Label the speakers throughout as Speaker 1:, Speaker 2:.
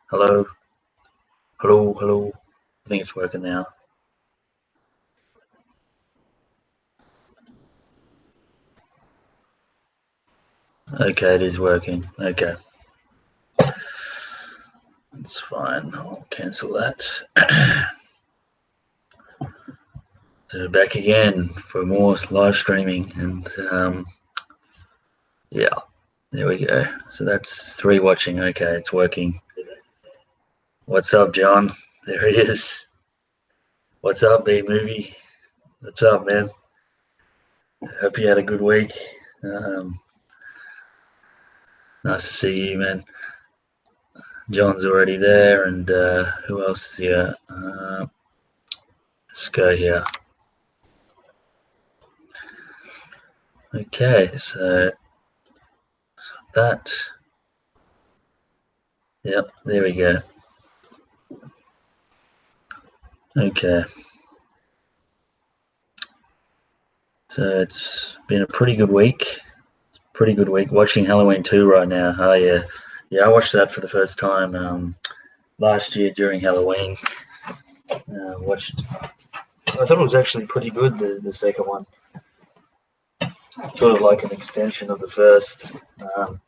Speaker 1: Hello, hello, hello. I think it's working now. Okay, it is working. Okay, that's fine. I'll cancel that. So back again for more live streaming, and yeah, there we go. So that's three watching. Okay, it's working. What's up, John? There he is. What's up, B movie? What's up, man? Hope you had a good week. Um, nice to see you, man. John's already there, and who else is here? Let's go here. Okay, so that. Yep, there we go. Okay, so it's been a pretty good week. Pretty good week. Watching Halloween 2 right now. Oh yeah, yeah. I watched that for the first time last year during Halloween. Watched. I thought it was actually pretty good. The second one, sort of like an extension of the first. To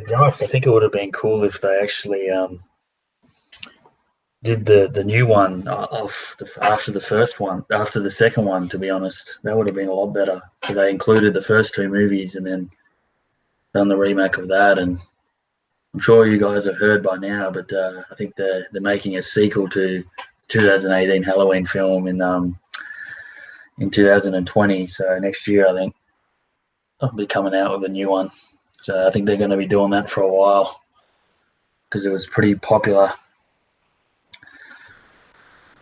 Speaker 1: be honest, I think it would have been cool if they actually did the new one after the first one, after the second one. To be honest, that would have been a lot better. So they included the first two movies and then done the remake of that. And I'm sure you guys have heard by now, but I think they're making a sequel to 2018 Halloween film in 2020. So next year, I think I'll be coming out with a new one. So I think they're going to be doing that for a while because it was pretty popular.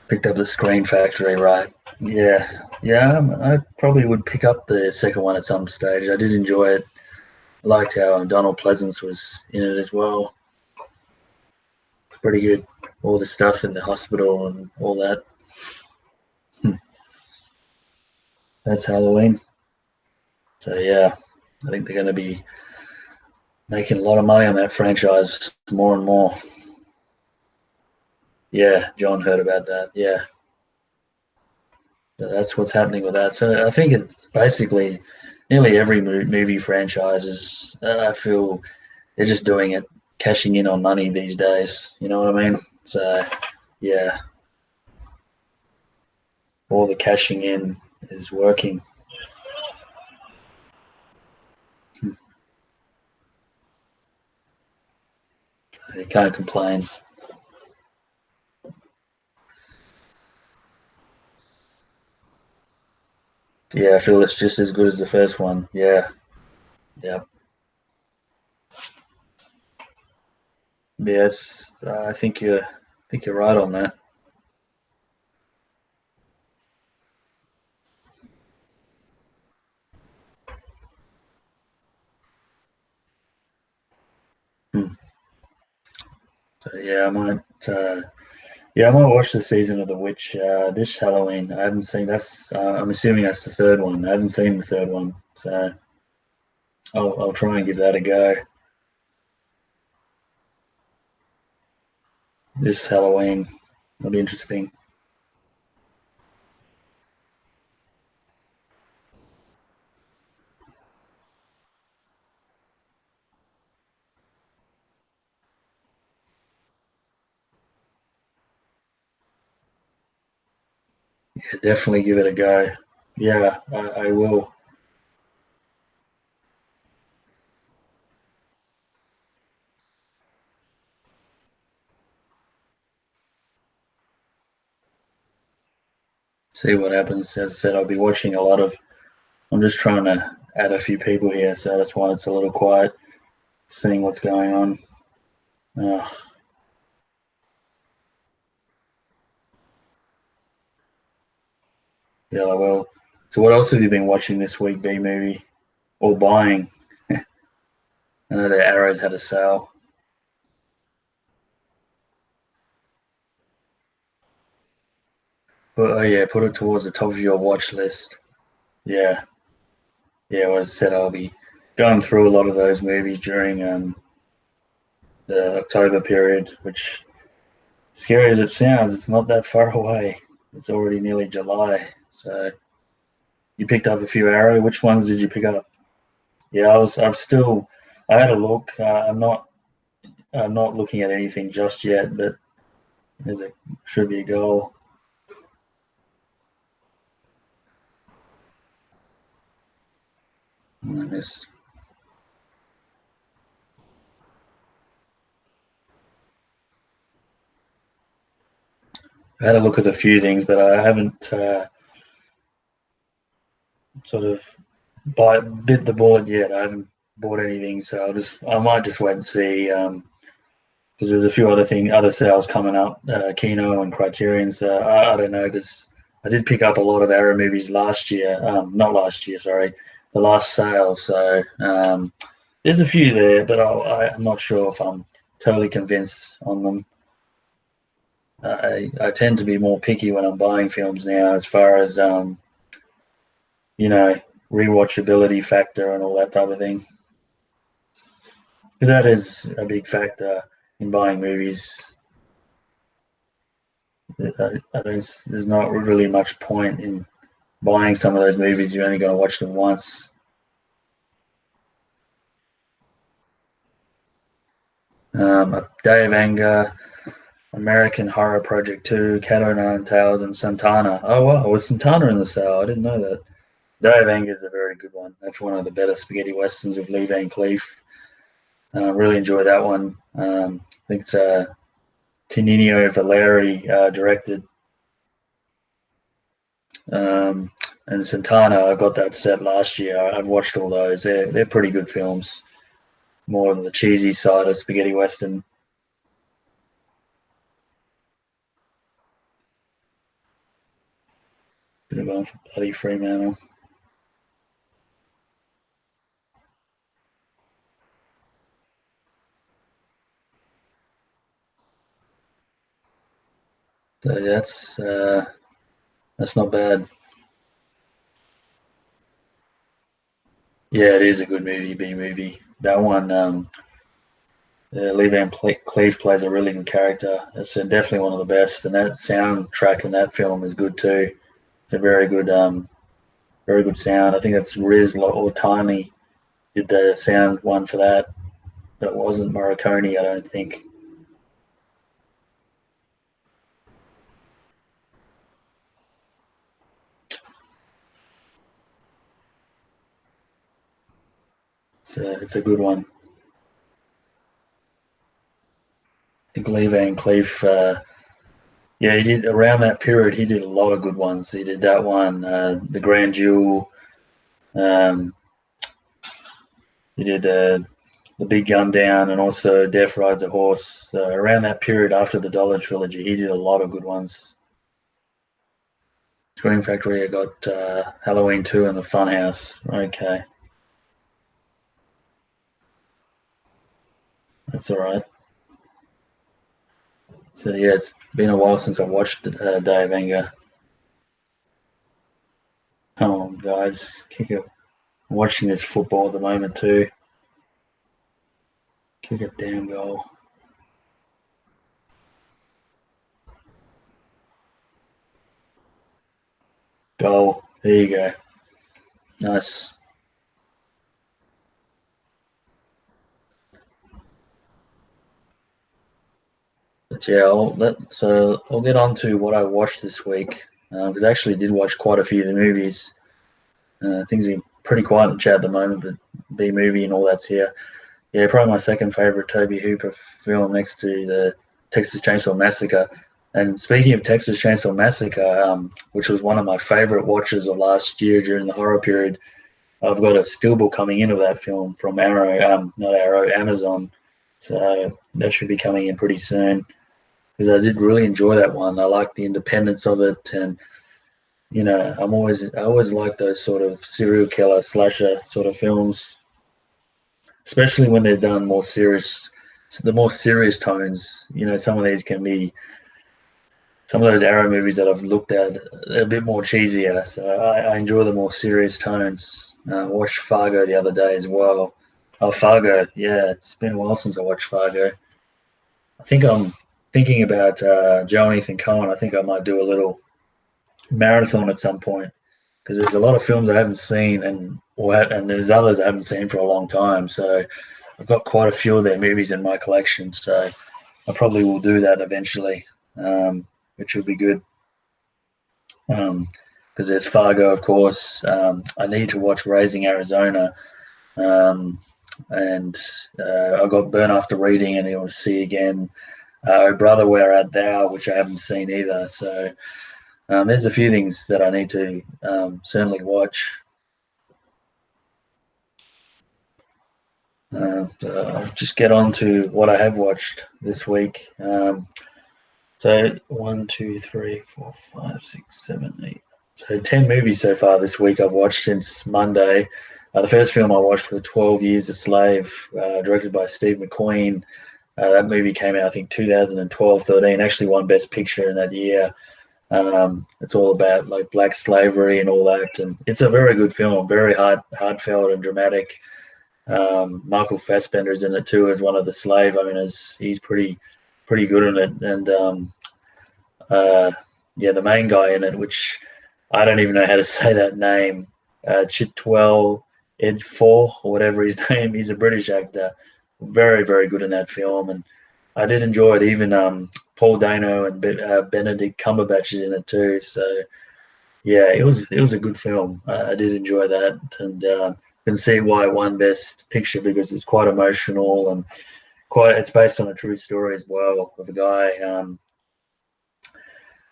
Speaker 1: Picked up the Screen Factory, right? Yeah, yeah. I probably would pick up the second one at some stage. I did enjoy it. I liked how Donald Pleasance was in it as well. Pretty good. All the stuff in the hospital and all that. That's Halloween. So yeah, I think they're going to be making a lot of money on that franchise more and more. Yeah, John heard about that. Yeah, so that's what's happening with that. So I think it's basically nearly every movie franchise is. I feel they're just doing it, cashing in on money these days. You know what I mean? So yeah, all the cashing in is working. You can't complain. Yeah, I feel it's just as good as the first one. Yeah, yeah, yes. I think you're right on that. Hmm. So yeah, I might. Yeah, I might watch the season of The Witch this Halloween. I haven't seen that's. I'm assuming that's the third one. I haven't seen the third one, so I'll try and give that a go this Halloween. It'll be interesting. Yeah, definitely give it a go. Yeah, I will. See what happens. As I said, I'll be watching a lot of. I'm just trying to add a few people here, so that's why it's a little quiet. Seeing what's going on. Uh, yeah, I will. So, what else have you been watching this week, B movie, or buying? I know the Arrows had a sale. But oh yeah, put it towards the top of your watch list. Yeah, yeah. As I said, I'll be going through a lot of those movies during the October period, which, scary as it sounds, it's not that far away. It's already nearly July. So you picked up a few Arrow. Which ones did you pick up? Yeah, I had a look. I'm not looking at anything just yet, but there should be a goal. I missed. I had a look at a few things, but I haven't sort of bit the bullet yet. I haven't bought anything, so I might just wait and see. Because there's a few other sales coming up, Kino and Criterion. So I don't know, because I did pick up a lot of Arrow movies last year. Not last year, sorry, the last sale. So there's a few there, but I'm not sure if I'm totally convinced on them. I tend to be more picky when I'm buying films now, as far as you know, rewatchability factor and all that type of thing. Because that is a big factor in buying movies. There's not really much point in buying some of those movies. You're only going to watch them once. Day of Anger, American Horror Project 2, Cat O' Nine Tails, and Santana. Oh, wow, was Santana in the sale? I didn't know that. Day of Anger is a very good one. That's one of the better spaghetti westerns with Lee Van Cleef. Really enjoy that one. I think it's Tinino Valeri directed. And Santana, I got that set last year. I've watched all those. They're pretty good films. More on the cheesy side of spaghetti western. Bit of going for bloody Fremantle. So yeah, that's not bad. Yeah, it is a good movie, B movie. That one, Lee Van Cleef plays a really good character. It's definitely one of the best, and that soundtrack in that film is good too. It's a very good sound. I think it's Riz or Tiny did the sound one for that, but it wasn't Morricone, I don't think. It's a good one. I think Lee Van Cleef, yeah, he did around that period. He did a lot of good ones. He did that one, The Grand Duel. Um, he did The Big Gun Down, and also Death Rides a Horse. Around that period after the Dollar trilogy, he did a lot of good ones. Scream Factory, I got Halloween 2 and The Funhouse. Okay, that's all right. So yeah, it's been a while since I watched Day of Anger. Come on, guys, kick it. I'm watching this football at the moment too. Kick a damn goal. Goal. There you go. Nice. But yeah, I'll get on to what I watched this week, because I actually did watch quite a few of the movies. Things are pretty quiet in chat at the moment, but B movie and all that's here. Yeah, probably my second favorite Toby Hooper film next to the Texas Chainsaw Massacre. And speaking of Texas Chainsaw Massacre, which was one of my favorite watches of last year during the horror period, I've got a steelbook coming in of that film from Arrow, not Arrow, Amazon. So that should be coming in pretty soon, because I did really enjoy that one. I like the independence of it, and I always like those sort of serial killer slasher sort of films, especially when they're done more serious, the more serious tones. Some of these can be some of those Arrow movies that I've looked at a bit more cheesier. So I enjoy the more serious tones. I watched Fargo the other day as well. Oh, Fargo, yeah, it's been a while since I watched Fargo. I think I'm thinking about Jonathan Cohen. I think I might do a little marathon at some point because there's a lot of films I haven't seen, and there's others I haven't seen for a long time. So I've got quite a few of their movies in my collection. So I probably will do that eventually, which will be good. Because there's Fargo, of course. I need to watch Raising Arizona, um, and I got Burn After Reading, and I want to see again. Oh Brother, Where Art Thou, which I haven't seen either. So there's a few things that I need to certainly watch. So I'll just get on to what I have watched this week. So 1, 2, 3, 4, 5, 6, 7, 8. So 10 movies so far this week I've watched since Monday. The first film I watched was 12 Years a Slave, directed by Steve McQueen. That movie came out, I think, 2012, 13. Actually won Best Picture in that year. It's all about like black slavery and all that, and it's a very good film, very heartfelt and dramatic. Michael Fassbender's in it too as one of the slave owners. He's pretty good in it, and yeah, the main guy in it, which I don't even know how to say that name, Chitwell Ejiofor or whatever his name. He's a British actor, very very good in that film, and I did enjoy it. Even Paul Dano and Benedict Cumberbatch is in it too. So yeah, it was a good film. I did enjoy that, and can see why it won Best Picture because it's quite emotional and quite. It's based on a true story as well of a guy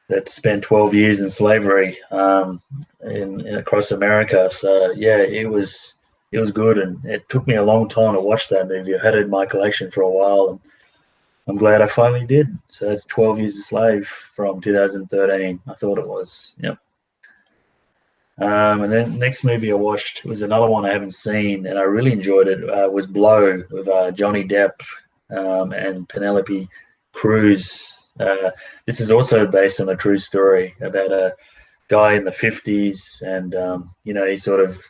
Speaker 1: that spent 12 years in slavery in across America. So yeah, it was good, and it took me a long time to watch that movie. I had it in my collection for a while, and I'm glad I finally did. So that's 12 Years a Slave from 2013. I thought it was. Yep. And then next movie I watched was another one I haven't seen, and I really enjoyed it. Was Blow with Johnny Depp and Penelope Cruz. This is also based on a true story about a guy in the 50s, and he's sort of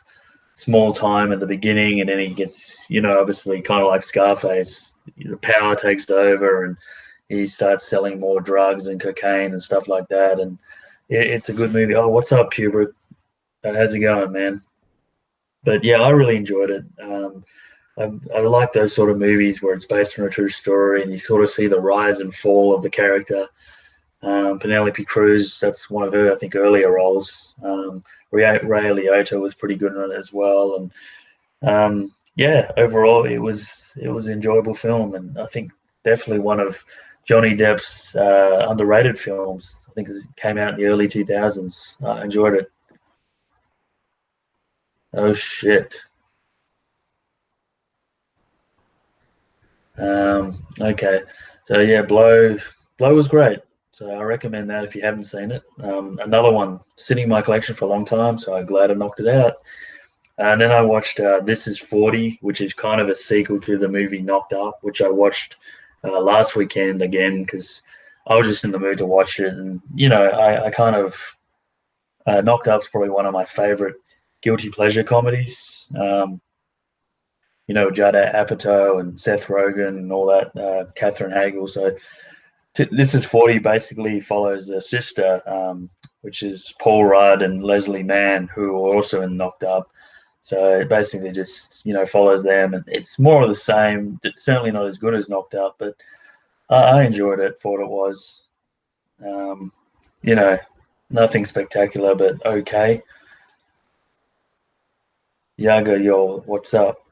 Speaker 1: small time at the beginning, and then he gets, obviously kind of like Scarface, the power takes over, and he starts selling more drugs and cocaine and stuff like that. And it's a good movie. Oh, what's up, Kubrick? How's it going, man? But yeah, I really enjoyed it. I like those sort of movies where it's based on a true story and you sort of see the rise and fall of the character. Penelope Cruz, that's one of her, I think, earlier roles. Ray Liotta was pretty good in it as well, and yeah, overall it was an enjoyable film, and I think definitely one of Johnny Depp's underrated films. I think it came out in the early 2000s. I enjoyed it. Oh shit. Okay, so yeah, Blow was great. So I recommend that if you haven't seen it. Another one sitting in my collection for a long time, so I'm glad I knocked it out. And then I watched This Is 40, which is kind of a sequel to the movie Knocked Up, which I watched last weekend again because I was just in the mood to watch it. And, I kind of, Knocked Up's probably one of my favorite guilty pleasure comedies. Judd Apatow and Seth Rogen and all that, Catherine Hagel. So This Is 40 basically follows the sister, which is Paul Rudd and Leslie Mann, who are also in Knocked Up. So it basically just, follows them, and it's more of the same. It's certainly not as good as Knocked Up, but I enjoyed it for what it was. Um, you know, Nothing spectacular, but okay. Yaga, yo, what's up?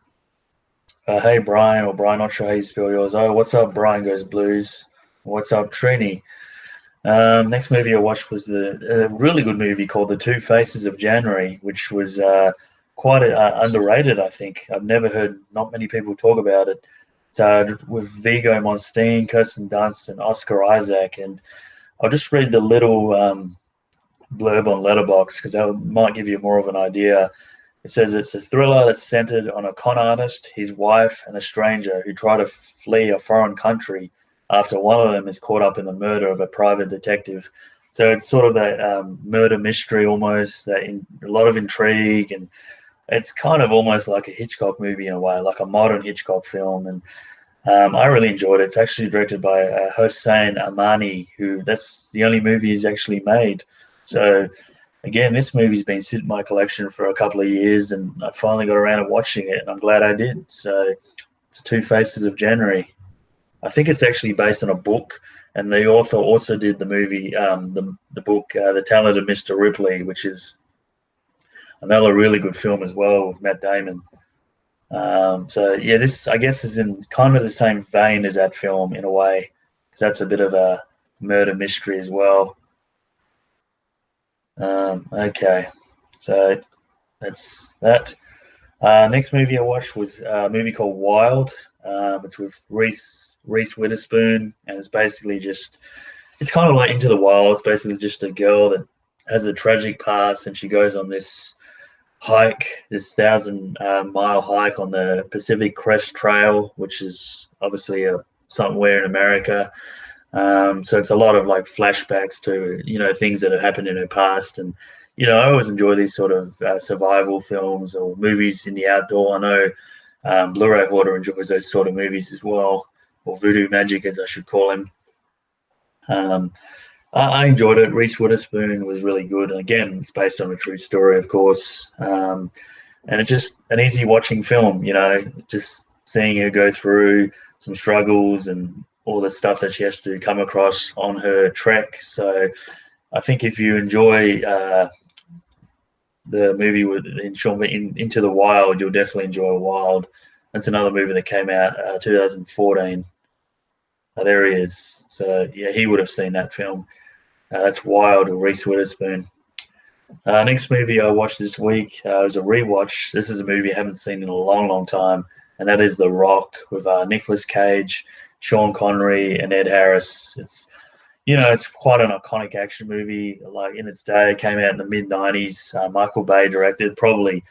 Speaker 1: Hey, Brian, or Brian, not sure how you spell yours. Oh, what's up, Brian Goes Blues? What's up, Trini? Next movie I watched was a really good movie called The Two Faces of January, which was quite underrated, I think. I've never heard not many people talk about it. It's with Viggo Mortensen, Kirsten Dunst, and Oscar Isaac. And I'll just read the little blurb on Letterboxd because that might give you more of an idea. It says it's a thriller that's centered on a con artist, his wife, and a stranger who try to flee a foreign country after one of them is caught up in the murder of a private detective. So it's sort of that murder mystery almost, a lot of intrigue, and it's kind of almost like a Hitchcock movie in a way, like a modern Hitchcock film. And I really enjoyed it. It's actually directed by Hossein Amani, who that's the only movie he's actually made. So again, this movie's been sitting in my collection for a couple of years, and I finally got around to watching it, and I'm glad I did. So it's Two Faces of January. I think it's actually based on a book, and the author also did the movie, the book, The Talented Mr. Ripley, which is another really good film as well with Matt Damon. So yeah, this I guess is in kind of the same vein as that film in a way, because that's a bit of a murder mystery as well. Okay, so that's that. Next movie I watched was a movie called Wild. It's with Reese Witherspoon, and it's basically just it's kind of like Into the Wild. It's basically just a girl that has a tragic past, and she goes on this hike, this 1,000 mile hike on the Pacific Crest Trail, which is obviously somewhere in America. So it's a lot of like flashbacks to things that have happened in her past, and I always enjoy these sort of survival films or movies in the outdoor. I know Blu-ray Hoarder enjoys those sort of movies as well, or Voodoo Magic as I should call him. Um, I enjoyed it. Reese Witherspoon was really good, and again, it's based on a true story, of course. And it's just an easy watching film, just seeing her go through some struggles and all the stuff that she has to come across on her trek. So I think if you enjoy the movie with Into the Wild, you'll definitely enjoy Wild. That's another movie that came out 2014. There he is. So yeah, he would have seen that film. That's Wild with Reese Witherspoon. Next movie I watched this week was a rewatch. This is a movie I haven't seen in a long, long time, and that is The Rock with Nicolas Cage, Sean Connery, and Ed Harris. It's quite an iconic action movie. Like in its day, it came out in the mid-90s. Michael Bay directed, probably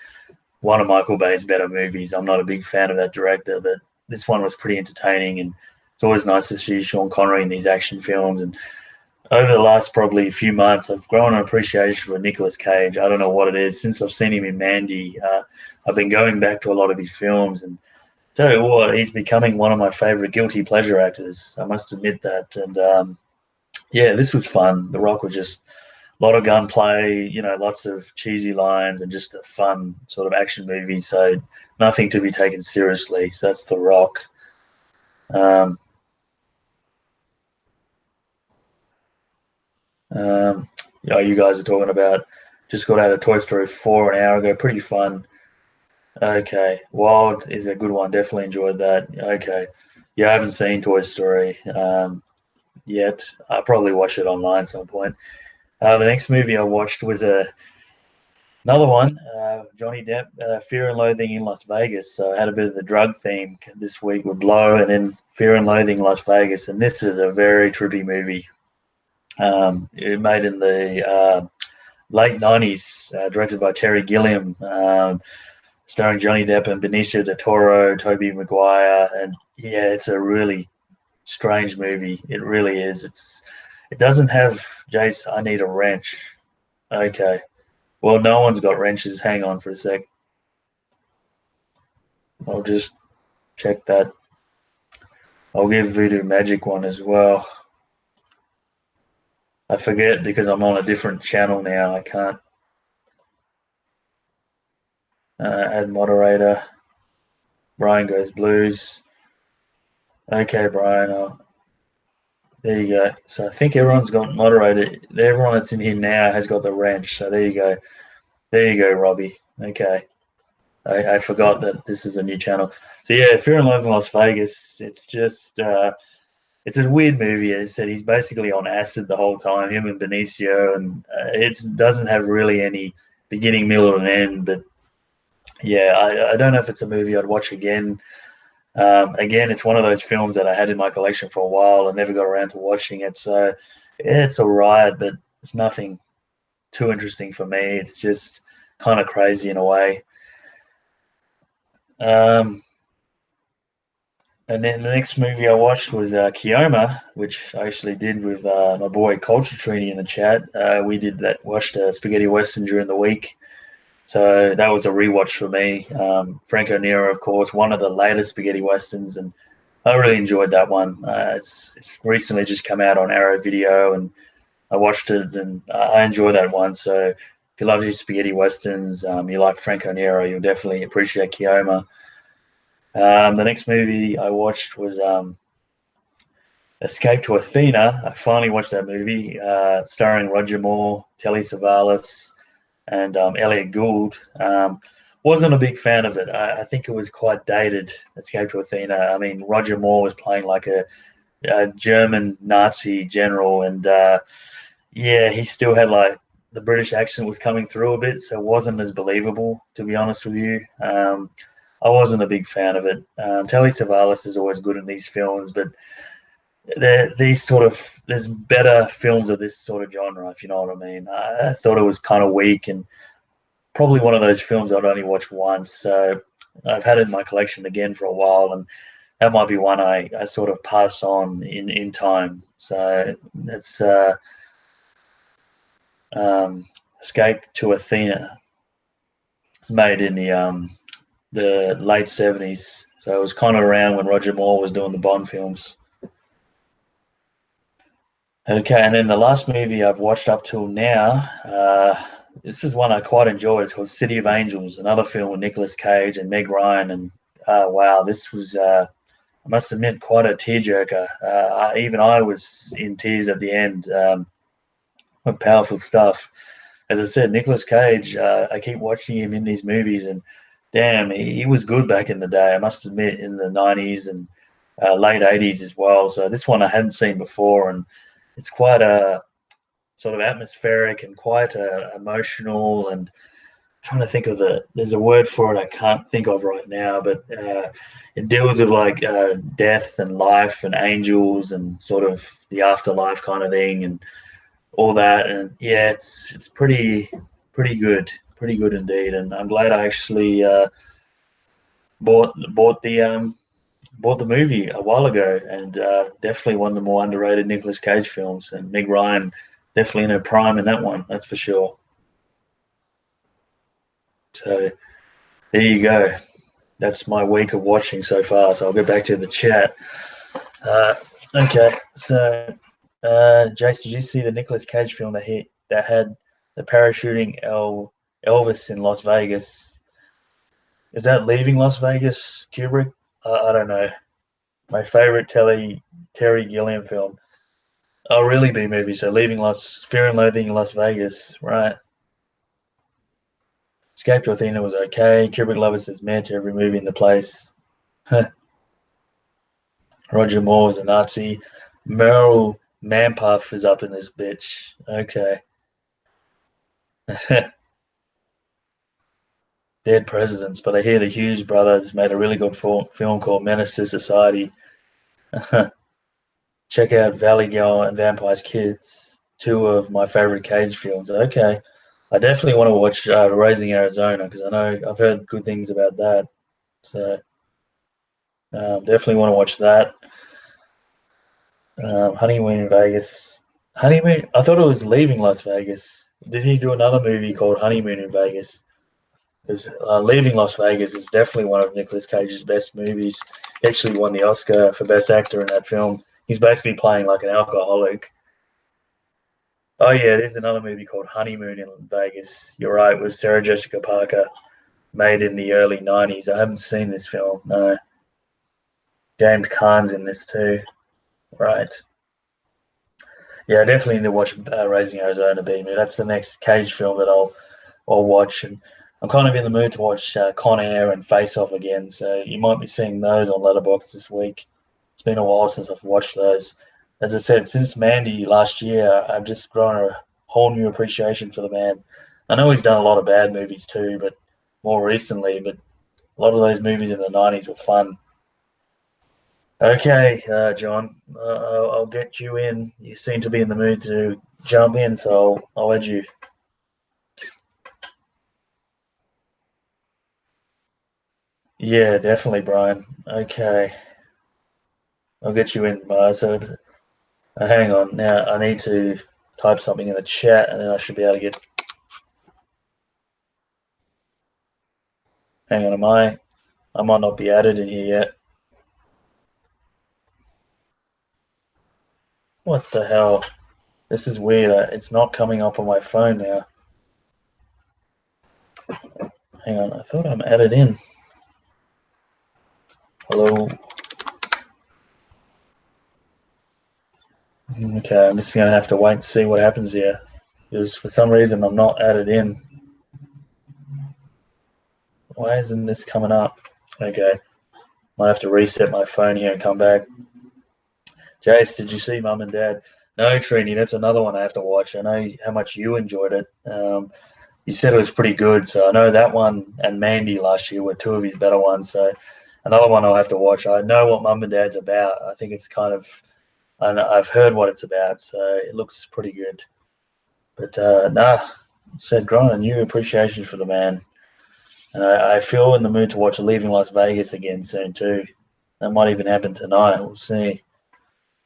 Speaker 1: one of Michael Bay's better movies. I'm not a big fan of that director, but this one was pretty entertaining, and it's always nice to see Sean Connery in these action films. And over the last probably few months, I've grown an appreciation for Nicolas Cage. I don't know what it is. Since I've seen him in Mandy, I've been going back to a lot of his films, and tell you what, he's becoming one of my favorite guilty pleasure actors. I must admit that. And yeah, this was fun. The Rock was just a lot of gunplay, lots of cheesy lines, and just a fun sort of action movie. So nothing to be taken seriously. So that's The Rock. Um, you guys are talking about just got out of Toy Story 4 an hour ago. Pretty fun. Okay, Wild is a good one. Definitely enjoyed that. Okay, yeah, I haven't seen Toy Story yet. I'll probably watch it online at some point. The next movie I watched was another one, Johnny Depp, Fear and Loathing in Las Vegas. So I had a bit of the drug theme this week with Blow, and then Fear and Loathing Las Vegas. And this is a very trippy movie. It made in the late 90s, directed by Terry Gilliam, starring Johnny Depp and Benicio del Toro, Tobey Maguire. And yeah, it's a really strange movie. It really is. It doesn't have Jace, I need a wrench. Okay. Well, no one's got wrenches. Hang on for a sec. I'll just check that. I'll give Voodoo Magic one as well. I forget because I'm on a different channel now. I can't add moderator. Brian Goes Blues. Okay, Brian. There you go. So I think everyone's got moderated. Everyone that's in here now has got the wrench. So there you go. There you go, Robbie. Okay. I forgot that this is a new channel. So yeah, Fear and Loathing Las Vegas. It's just it's a weird movie. As I said, he's basically on acid the whole time. Him and Benicio, and it doesn't have really any beginning, middle, and end. But yeah, I don't know if it's a movie I'd watch again. Again, it's one of those films that I had in my collection for a while and never got around to watching it. So yeah, it's all right, but it's nothing too interesting for me. It's just kind of crazy in a way. Um, and then the next movie I watched was Kioma, which I actually did with my boy Culture Trini in the chat. We did that, watched Spaghetti Western during the week. So that was a rewatch for me. Franco Nero, of course, one of the latest spaghetti westerns, and I really enjoyed that one. It's recently just come out on Arrow Video, and I watched it, and I enjoy that one. So if you love your spaghetti westerns, you like Franco Nero, you'll definitely appreciate Kioma. The next movie I watched was Escape to Athena. I finally watched that movie, starring Roger Moore, Telly Savalas, and Elliot Gould. Wasn't a big fan of it. I think it was quite dated. Escape to Athena. I mean, Roger Moore was playing like a German Nazi general, and yeah, he still had like the British accent was coming through a bit, so it wasn't as believable, to be honest with you. I wasn't a big fan of it. Telly Savalas is always good in these films, but these sort of there's better films of this sort of genre, if you know what I mean. I thought it was kind of weak and probably one of those films I'd only watch once. So I've had it in my collection again for a while, and that might be one I sort of pass on in time. So it's um, Escape to Athena. It's made in the late 70s. So it was kind of around when Roger Moore was doing the Bond films. Okay, and then the last movie I've watched up till now, this is one I quite enjoyed. It's called City of Angels, another film with Nicolas Cage and Meg Ryan. And wow, this was, I must admit, quite a tearjerker. Even I was in tears at the end. Powerful stuff. As I said, Nicolas Cage, I keep watching him in these movies, and damn, he was good back in the day. I must admit, in the 90s and late 80s as well. So this one I hadn't seen before, and it's quite a sort of atmospheric and quite emotional. And I'm trying to think of there's a word for it I can't think of right now, but it deals with like death and life and angels and sort of the afterlife kind of thing and all that. And yeah, it's pretty good indeed. And I'm glad I actually bought the movie a while ago, and definitely one of the more underrated Nicolas Cage films. And Meg Ryan definitely in her prime in that one, that's for sure. So there you go. That's my week of watching so far. So I'll get back to the chat. Uh, okay, so Jace, did you see the Nicolas Cage film that had the parachuting Elvis in Las Vegas? Is that Leaving Las Vegas, Kubrick? I don't know. My favorite Terry Gilliam film. Oh, really? B movie. So Fear and Loathing in Las Vegas, right? Escape to Athena was okay. Kubrick lovers says man to every movie in the place. Roger Moore was a Nazi. Merle Manpuff is up in this bitch. Okay. Dead presidents, but I hear the Hughes brothers made a really good film called Menace to Society. Check out Valley Girl and Vampire's Kids, two of my favorite Cage films. Okay. I definitely want to watch Raising Arizona because I know I've heard good things about that. So definitely want to watch that. Honeymoon in Vegas. Honeymoon. I thought it was Leaving Las Vegas. Did he do another movie called Honeymoon in Vegas? Because Leaving Las Vegas is definitely one of Nicolas Cage's best movies. He actually won the Oscar for Best Actor in that film. He's basically playing like an alcoholic. Oh yeah, there's another movie called Honeymoon in Vegas. You're right, with Sarah Jessica Parker, made in the early '90s. I haven't seen this film. No, James Caan's in this too. Right. Yeah, I definitely need to watch Raising Arizona B. That's the next Cage film that I'll watch, and I'm kind of in the mood to watch Con Air and Face Off again. So you might be seeing those on Letterboxd this week. It's been a while since I've watched those. As I said, since Mandy last year, I've just grown a whole new appreciation for the man. I know he's done a lot of bad movies too, but more recently, but a lot of those movies in the '90s were fun. Okay, John, I'll get you in. You seem to be in the mood to jump in, so I'll add you. Yeah, definitely, Brian. Okay, I'll get you in, So hang on. Now I need to type something in the chat, and then I should be able to get. Hang on, I might not be added in here yet. What the hell? This is weird. It's not coming up on my phone now. Hang on, I thought I'm added in. Hello. Okay, I'm just gonna have to wait and see what happens here. Because for some reason I'm not added in. Why isn't this coming up? Okay, might have to reset my phone here and come back. Jace, did you see Mum and Dad? No, Trini, that's another one I have to watch. I know how much you enjoyed it. You said it was pretty good, so I know that one and Mandy last year were two of his better ones. So another one I'll have to watch. I know what Mum and Dad's about. I think it's kind of, I've heard what it's about, so it looks pretty good. But nah, said Gron, a new appreciation for the man. And I feel in the mood to watch Leaving Las Vegas again soon too. That might even happen tonight. We'll see.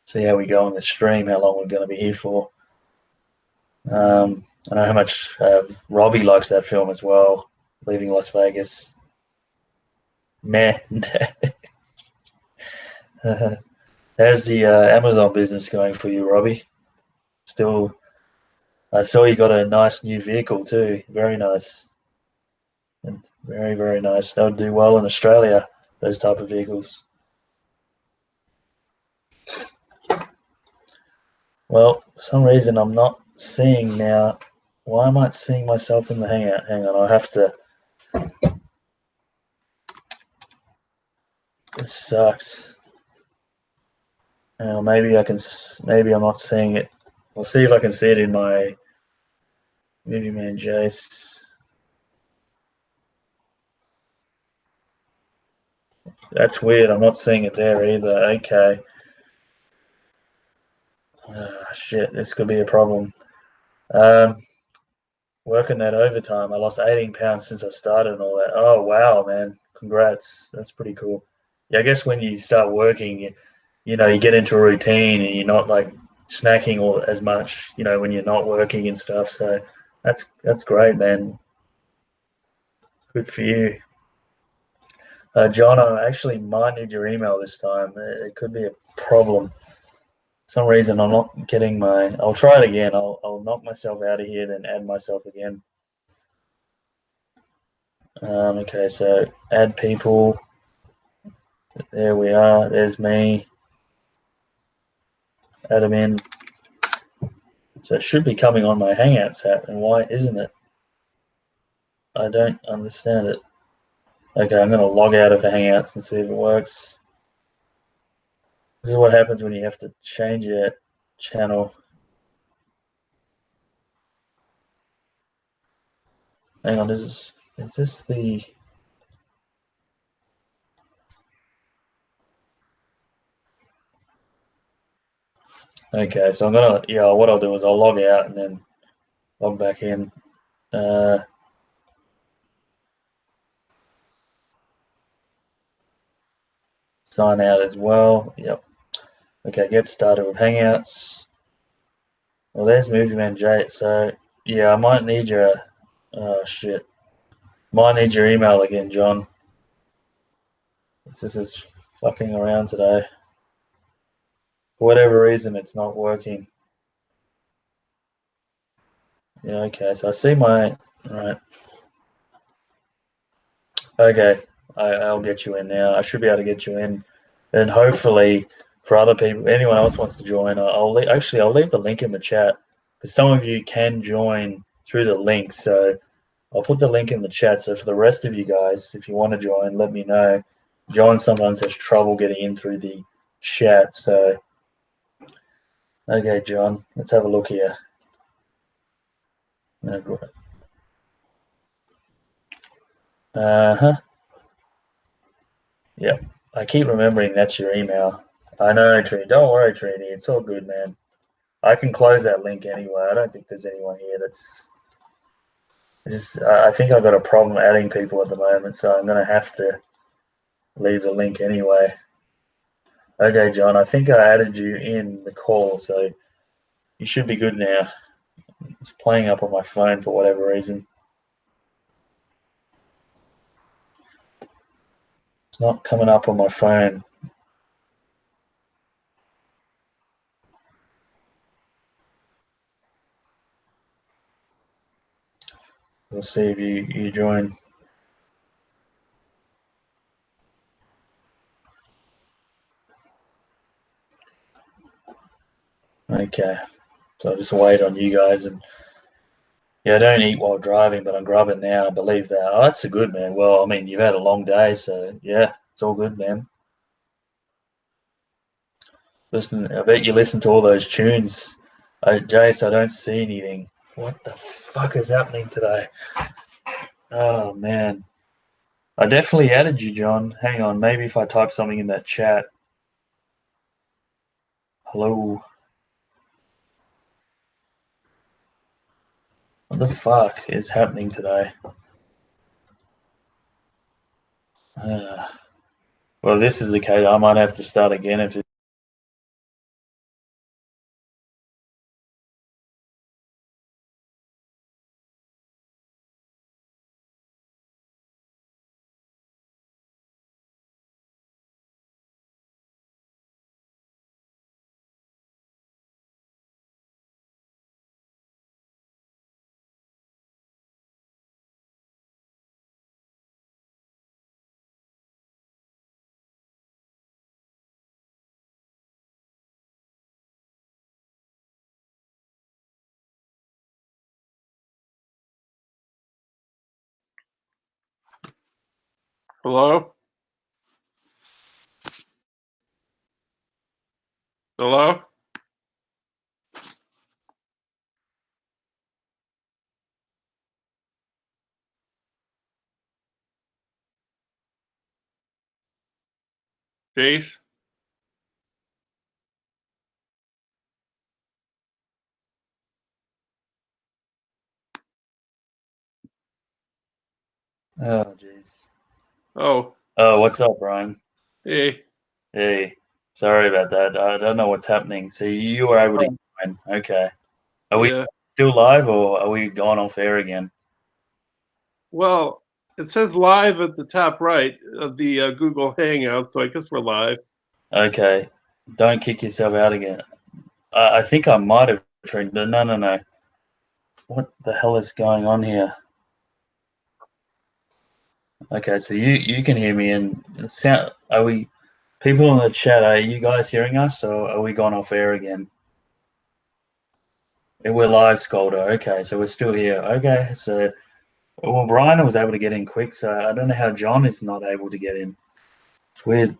Speaker 1: See how we go on the stream. How long we're going to be here for. I know how much Robbie likes that film as well. Leaving Las Vegas. Man, how's the Amazon business going for you, Robbie? Still, I saw you got a nice new vehicle too. Very nice. And very, very nice. They'll do well in Australia, those type of vehicles. Well, for some reason I'm not seeing now. Why am I not seeing myself in the Hangout? Hang on, I have to. This sucks. Maybe I can. Maybe I'm not seeing it. I'll see if I can see it in my Movie Man Jace. That's weird. I'm not seeing it there either. Okay. Shit, this could be a problem. Working that overtime, I lost 18 pounds since I started and all that. Oh wow, man! Congrats. That's pretty cool. Yeah, I guess when you start working, you get into a routine and you're not like snacking or as much. When you're not working and stuff. So that's great, man. Good for you. John, I actually might need your email this time. It could be a problem. For some reason I'm not getting my. I'll try it again. I'll knock myself out of here, then add myself again. Okay, so add people. There we are. There's me. Add them in. So it should be coming on my Hangouts app, and why isn't it? I don't understand it. Okay, I'm going to log out of Hangouts and see if it works. This is what happens when you have to change your channel. Hang on, is this the... Okay, so I'm going to... Yeah, what I'll do is I'll log out and then log back in. Sign out as well. Yep. Okay, get started with Hangouts. Well, there's Movie Man J. So, yeah, I might need your... Oh, shit. Might need your email again, John. This is fucking around today. For whatever reason, it's not working. Yeah, okay, so I see my... Alright. Okay, I'll get you in now. I should be able to get you in. And hopefully, for other people, anyone else wants to join, I'll leave the link in the chat. Because some of you can join through the link, so I'll put the link in the chat. So for the rest of you guys, if you want to join, let me know. John sometimes has trouble getting in through the chat, so... Okay, John, let's have a look here. Uh-huh. Yep. I keep remembering that's your email. I know, Trini. Don't worry, Trini. It's all good, man. I can close that link anyway. I don't think there's anyone here that's... I think I've got a problem adding people at the moment, so I'm going to have to leave the link anyway. Okay, John, I think I added you in the call, so you should be good now. It's playing up on my phone for whatever reason. It's not coming up on my phone. see if you join. Okay, so I'll just wait on you guys. And yeah, I don't eat while driving, but I'm grubbing now. I believe that. Oh, that's a good, man. Well, I mean, you've had a long day, so yeah, it's all good, man. Listen, I bet you listen to all those tunes. Jace, I don't see anything. What the fuck is happening today? Oh man, I definitely added you, John. Hang on, maybe if I type something in that chat. Hello. What the fuck is happening today? Uh, well, if this is the case, I might have to start again if it.
Speaker 2: Hello? Hello? Jace?
Speaker 1: Oh, jeez.
Speaker 2: Oh,
Speaker 1: Oh, what's up, Brian?
Speaker 2: hey.
Speaker 1: Hey, sorry about that. I don't know what's happening. So you were able to
Speaker 2: Oh,
Speaker 1: join. Okay. Are we
Speaker 2: yeah.
Speaker 1: still live or are we gone off air again?
Speaker 2: Well, it says live at the top right of the Google Hangout, so I guess we're live.
Speaker 1: Okay. Don't kick yourself out again. I think I might have trained. No, no, no. What the hell is going on here? Okay, so you can hear me and sound. Are we people in the chat? Are you guys hearing us, or are we gone off air again? We're live, Scolder. Okay, so we're still here. Okay, so well, Brian was able to get in quick, so I don't know how John is not able to get in. It's weird.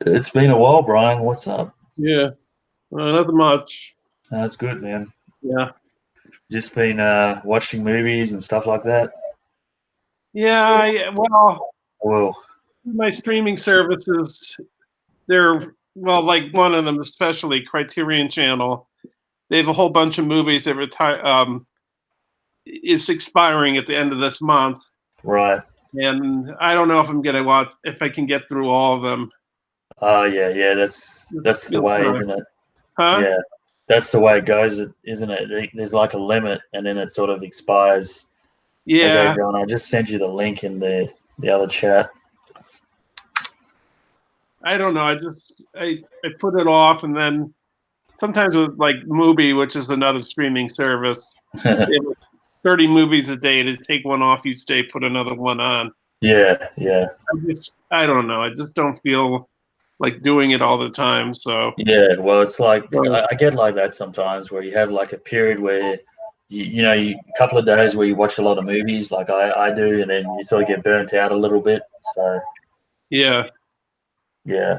Speaker 1: It's been a while, Brian. What's up?
Speaker 2: Yeah. Nothing much.
Speaker 1: That's good, man.
Speaker 2: Yeah.
Speaker 1: Just been watching movies and stuff like that.
Speaker 2: Yeah, well,
Speaker 1: Well,
Speaker 2: my streaming services, they're, well, like one of them, especially Criterion Channel, they have a whole bunch of movies that is expiring at the end of this month.
Speaker 1: right.
Speaker 2: And I don't know if I'm going to watch, if I can get through all of them.
Speaker 1: Oh yeah, yeah. That's the way, isn't it?
Speaker 2: Huh?
Speaker 1: Yeah, that's the way it goes, isn't it? There's like a limit, and then it sort of expires. Okay,
Speaker 2: Yeah.
Speaker 1: John, I just sent you the link in the other chat.
Speaker 2: I don't know. I put it off, and then sometimes with like Mubi, which is another streaming service, they have 30 movies a day to take one off each day, put another one on.
Speaker 1: Yeah, yeah,
Speaker 2: I don't know. I just don't feel like doing it all the time. So
Speaker 1: yeah. Well, it's like
Speaker 2: so,
Speaker 1: I get like that sometimes, where you have like a period where a couple of days where you watch a lot of movies, like I do, and then you sort of get burnt out a little bit. So
Speaker 2: yeah.
Speaker 1: yeah,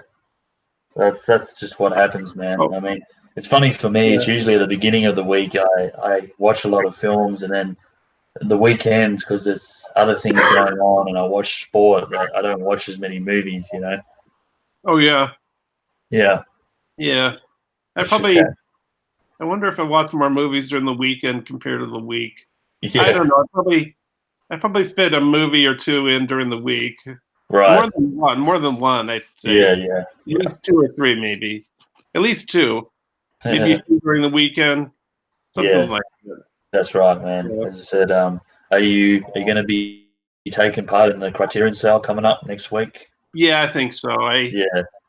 Speaker 1: that's just what happens, man.
Speaker 2: Oh,
Speaker 1: I mean, it's funny for me.
Speaker 2: yeah.
Speaker 1: It's usually at the beginning of the week. I watch a lot of films, and then the weekends, because there's other things going on, and I watch sport. I don't watch as many movies.
Speaker 2: Oh, yeah.
Speaker 1: Yeah,
Speaker 2: Yeah. I
Speaker 1: it's just
Speaker 2: probably,
Speaker 1: that.
Speaker 2: I wonder if I watch more movies during the weekend compared to the week. I
Speaker 1: Yeah,
Speaker 2: don't know. I probably fit a movie or two in during the week.
Speaker 1: right.
Speaker 2: More than one, I'd say.
Speaker 1: Yeah,
Speaker 2: At
Speaker 1: yeah,
Speaker 2: least two or three, maybe. At least two. Maybe
Speaker 1: yeah.
Speaker 2: three during the weekend. Something
Speaker 1: Yeah,
Speaker 2: like that.
Speaker 1: that's right, man.
Speaker 2: Yeah.
Speaker 1: As I said, are you going to be taking part in the Criterion sale coming up next week?
Speaker 2: Yeah, I think so.
Speaker 1: Yeah,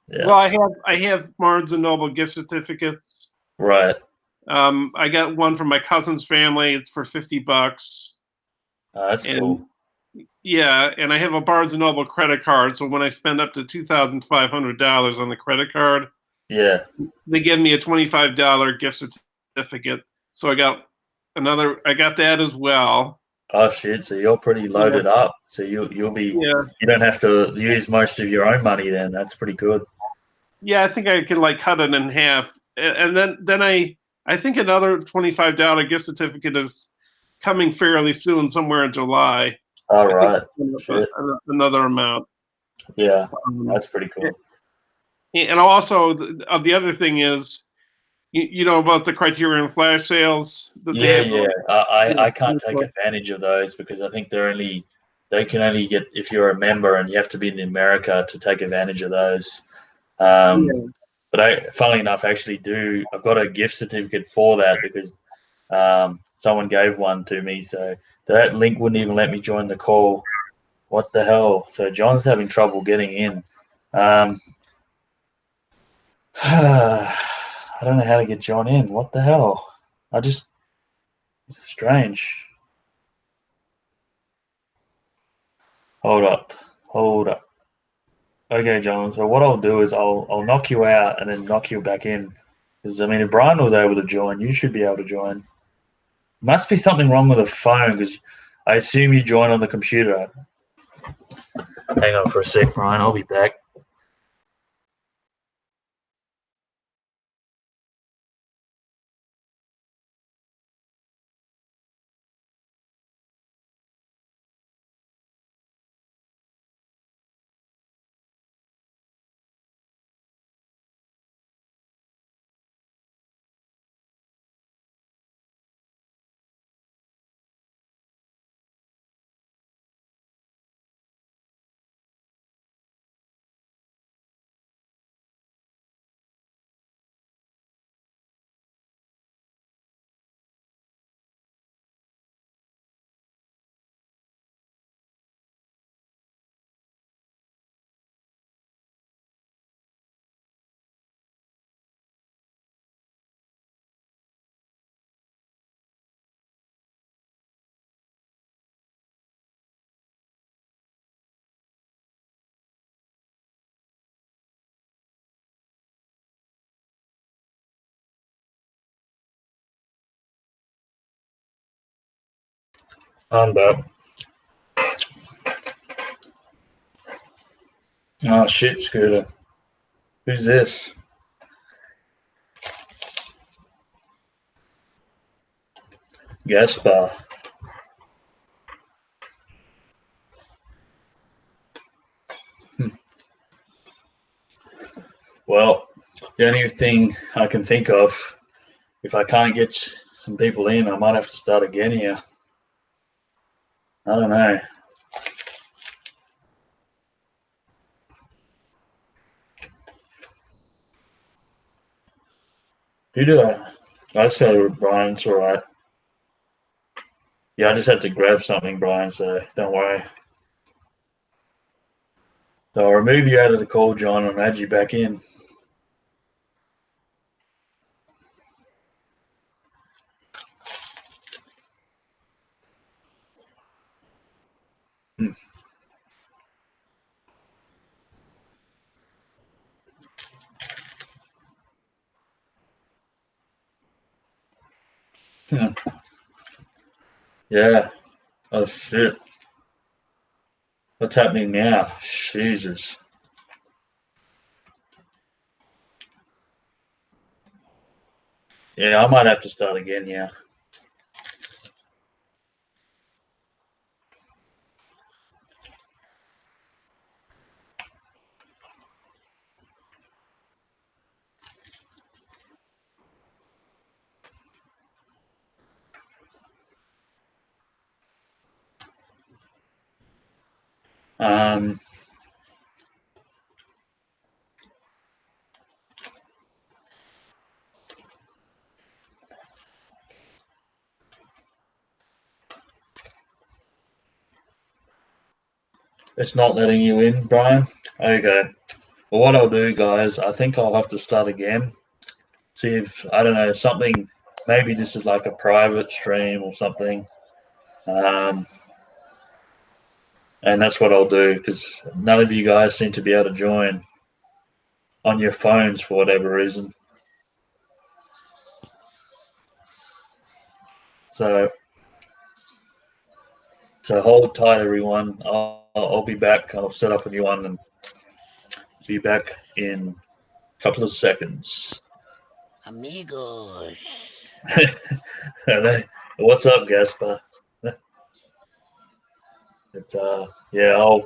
Speaker 1: yeah,
Speaker 2: Well, I have Barnes and Noble gift certificates.
Speaker 1: right.
Speaker 2: I got one from my cousin's family. It's for $50.
Speaker 1: That's
Speaker 2: And
Speaker 1: cool.
Speaker 2: yeah, and I have a Barnes and Noble credit card, so when I spend up to $2,500 on the credit card,
Speaker 1: Yeah.
Speaker 2: they give me a $25 gift certificate. So I got that as well.
Speaker 1: Oh shit! So you're pretty
Speaker 2: Yeah,
Speaker 1: loaded up. So you'll be
Speaker 2: yeah,
Speaker 1: you don't have to use most of your own money then. That's pretty good.
Speaker 2: yeah. I think I can like cut it in half, and then I think another $25 gift certificate is coming fairly soon, somewhere in July.
Speaker 1: All
Speaker 2: I think
Speaker 1: right. Shit.
Speaker 2: another amount.
Speaker 1: Yeah,
Speaker 2: Um,
Speaker 1: that's pretty cool.
Speaker 2: and also the other thing is, you know about the Criterion flash sales that they
Speaker 1: Yeah,
Speaker 2: have.
Speaker 1: yeah. I can't take advantage of those because I think they can only get if you're a member and you have to be in America to take advantage of those. Um,
Speaker 2: Yeah.
Speaker 1: but funnily enough, actually do. I've got a gift certificate for that because someone gave one to me. So that link wouldn't even let me join the call. What the hell? So John's having trouble getting in. Um, I don't know how to get John in. What the hell? It's strange. Hold up. Hold up. Okay, John. So what I'll do is I'll knock you out and then knock you back in. Because I mean, if Brian was able to join, you should be able to join. Must be something wrong with the phone because I assume you join on the computer. Hang on for a sec, Brian. I'll be back. I'm back. Oh shit, Scooter. Who's this? Gaspar. Hmm. Well, the only thing I can think of, if I can't get some people in, I might have to start again here. I don't know. Who did I said Brian's alright. Yeah, I just had to grab something, Brian, so don't worry. So I'll remove you out of the call, John, and add you back in. Hmm. Hmm. Yeah. Oh shit. What's happening now? Jesus. Yeah, I might have to start again here. Um, it's not letting you in, Brian. Okay. Well, what I'll do, guys, I think I'll have to start again. See if I don't know something. Maybe this is like a private stream or something. Um, And that's what I'll do because none of you guys seem to be able to join on your phones for whatever reason. So hold tight, everyone. I'll be back. I'll set up a new one and be back in a couple of seconds.
Speaker 3: Amigos.
Speaker 1: What's up, Gaspar? Yeah,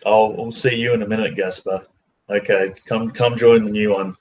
Speaker 1: I'll see you in a minute, Gaspar. Okay, come join the new one.